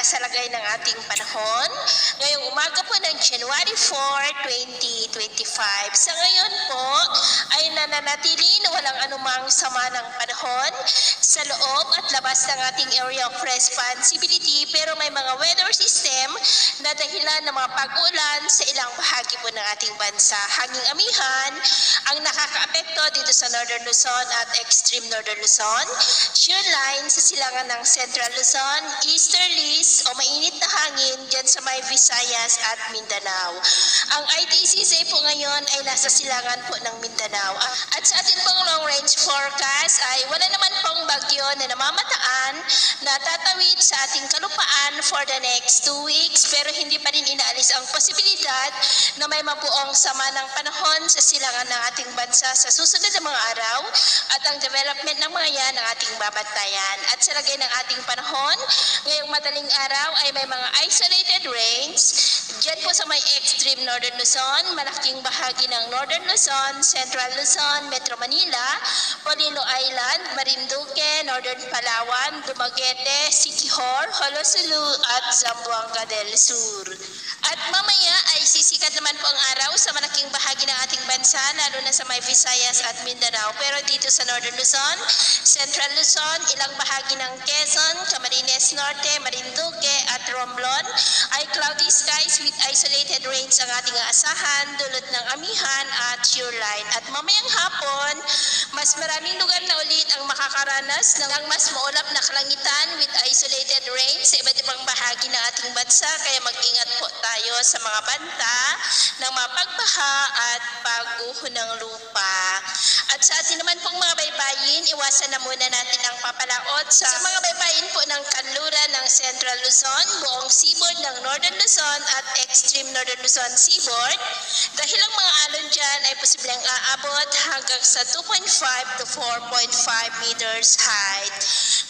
sa lagay ng ating panahon. Ngayong umaga po ng January 4, 2025. Sa ngayon po ay nananatili na walang anumang sama ng panahon sa loob at labas ng ating area of responsibility, pero may mga weather system na dahilan ng mga pag-ulan sa ilang bahagi po ng ating bansa. Hanging amihan ang nakakaapekto dito sa Northern Luzon at extreme Northern Luzon, shear line sa silangan ng Central Luzon, easterlies o mainit na hangin dyan sa may Visayas at Mindanao. Ang ITCZ po ngayon ay nasa silangan po ng Mindanao. At sa ating pong long range forecast ay wala naman pong bagyo na namamataan na tatawid sa ating kalupaan for the next 2 weeks, pero hindi pa rin inaalis ang posibilidad na may mabuong sama ng panahon sa silangan ng ating bansa sa susunod na mga araw at ang development ng mga yan ang ating babantayan. At sa lagay ng ating panahon, ngayong madaling araw ay may mga isolated rains dyan po sa may extreme Northern Luzon, malaking bahagi ng Northern Luzon, Central Luzon, Metro Manila, Polillo Island, Marinduque, Northern Palawan, Dumaguete, Siquijor, Holosulu at Zamboanga del Sur. At mamaya ay sisikat naman po ang araw sa malaking bahagi ng ating bansa, lalo na sa may Visayas at Mindanao. Pero dito sa Northern Luzon, Central Luzon, ilang bahagi ng Quezon, Camarines Norte, Marinduque at Romblon ay cloudy skies with isolated rains ang ating aasahan, dulot ng amihan at shear line. At mamayang hapon, mas maraming lugar na ulit ang makakaranas ng mas maulap na kalangitan with isolated rains sa iba't ibang bahagi ng ating bansa. Kaya mag-ingat po tayo sa mga banta ng mapagbaha at pagguho ng lupa. At sa atin naman pong mga baybayin, iwasan na muna natin ang papalaot sa mga baybayin po ng kanluran ng Central Luzon, buong seaboard ng Northern Luzon at extreme Northern Luzon seaboard, dahil ang mga alon dyan ay posibleng aabot hanggang sa 2.5 to 4.5 meters height.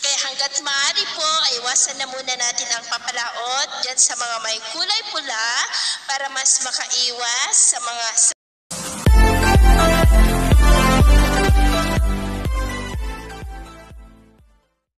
Kaya hanggat maaari po ay iwasan na muna natin ang papalaot dyan sa mga may kulay pula para mas makaiwas sa mga